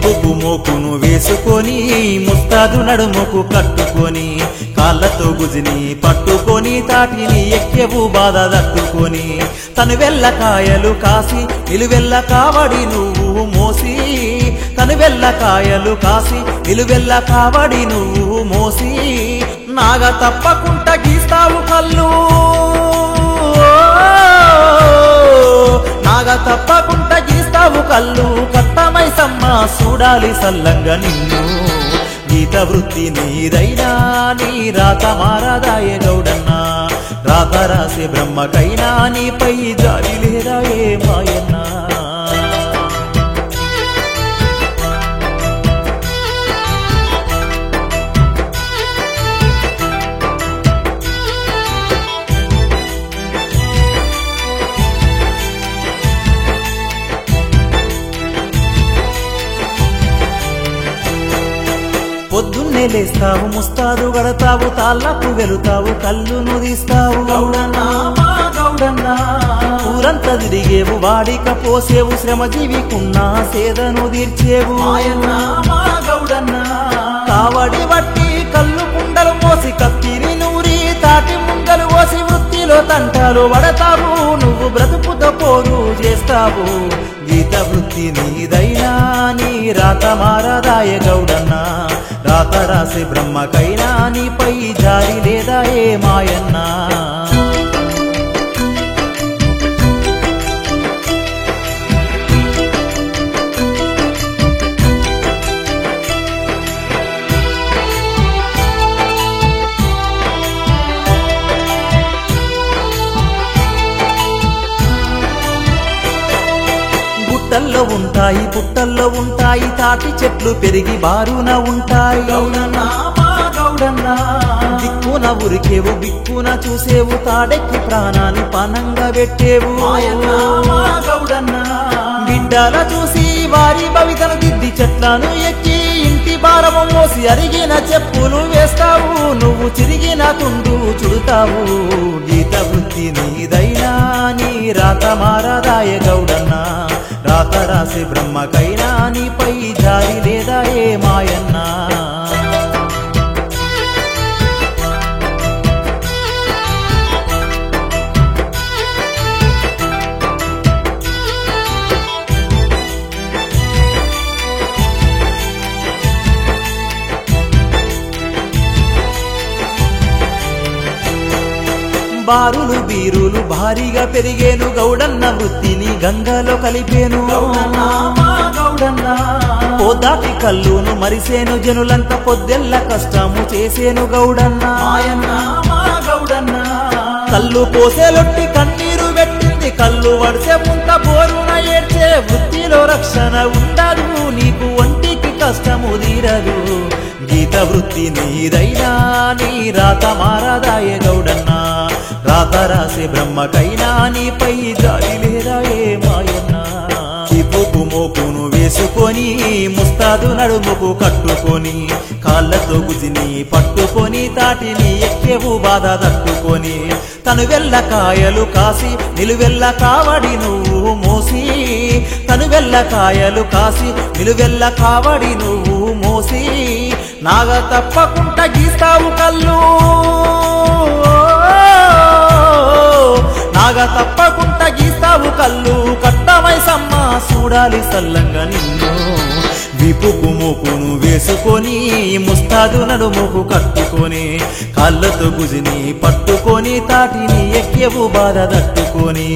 విపుకు మోకును వేసుకొని ముస్తాదు నడుముకు కట్టుకొని కాళ్ళతో గుజిని పట్టుకొని తాటిని ఎక్కెవు బాధ తట్టుకొని తను వెళ్ళకాయలు కాసి నిలువెల్ల కావడి నువ్వు మోసి తను వెళ్ళకాయలు కాసి నిలువెల్ల కావడి నువ్వు మోసి నాగ తప్పకుండా గీస్తావు కళ్ళు నాగ తప్పకుండా గీస్తావు కళ్ళు కట్టమై సమ్మ చూడాలి సల్లంగా నిన్ను గీత వృత్తి నీదైనా నీ రాత మారదాయ గౌడన్నా రాత రాసే బ్రహ్మకైనా నీపై జాలి లేదా ఏ మాయన్నా పొద్దున్నే లేస్తావు ముస్తాదు గడతావు తాళ్ళకు వెళుతావు కళ్ళును తీస్తావు గౌడన్నా గౌడన్నా ఊరంతా తిరిగేవు వాడిక పోసేవు శ్రమజీవికున్నా సేదను తీర్చేవు గౌడన్నా కావడి బట్టి కళ్ళు కుండలు మోసి కత్తిని నూరి తాటి ముంగలు పోసి వృత్తిలో తంటాలు పడతావు నువ్వు బ్రతుకుతో పోరు చేస్తావు గీత వృత్తి నీదైనా నీ రాత మారదాయ గౌడన్నా రాత రాసే బ్రహ్మకైనా నీపై జారి లేదా ఏ మాయన్నా గుట్టల్లో ఉంటాయి పుట్టల్లో ఉంటాయి తాటి చెట్లు పెరిగి బారున ఉంటాయి గౌడన్నా గౌడన్నా దిక్కున ఉరికేవు బిక్కున చూసేవు తాడెక్కి ప్రాణాన్ని పనంగా పెట్టేవు గౌడన్నా బిడ్డల చూసి వారి భవితను దిద్ది చెట్లను ఎక్కి ఇంటి భారము మోసి అరిగిన చెప్పులు వేస్తావు నువ్వు చిరిగిన తుండు చుడతావు గీత వృత్తి నీదైనా నీ రాత మారదాయ గౌడన్నా రాత రాసే బ్రహ్మకైనా నీపై జారి లేదా ఏ మాయన్నా బారులు బీరులు భారీగా పెరిగేను గౌడన్న వృత్తిని గంగలో కలిపేను గౌడన్నా పోదాటి కల్లును మరిసేను జనులంతా పొద్దెల్ల కష్టము చేసేను గౌడన్నా గౌడన్నా కళ్ళు పోసేలొట్టి కన్నీరు పెట్టింది కళ్ళు వడిసే ముంత బోరున ఏడ్చే వృత్తిలో రక్షణ ఉండదు నీకు ఒంటికి కష్టము తీరదు గీత వృత్తి నీదైనా నీ రాత మారదాయ గౌడన్నా రాత రాసే బ్రహ్మకైనా నీపై జాలి లేదా ఏ మాయన్నా విపుకు మోకును వేసుకొని ముస్తాదు నడుముకు కట్టుకొని కాళ్ళతో గుజిని పట్టుకొని తాటిని ఎక్కెవు బాధ తట్టుకొని తను వెళ్ళకాయలు కాసి నిలువెల్ల కావడి నువ్వు మోసి తను వెళ్ళకాయలు కాసి నిలువెల్ల కావడి నువ్వు మోసి నాగ తప్పకుండా గీస్తావు కళ్ళు నాగ తప్పకుండా గీస్తావు కళ్ళు కట్టమై సమ్మ చూడాలి సల్లంగా నిన్ను విపుకు మోకును వేసుకొని ముస్తాదు నడుముకు కట్టుకొని కాళ్ళతో గుజిని పట్టుకొని తాటిని ఎక్కెవు బాధ తట్టుకొని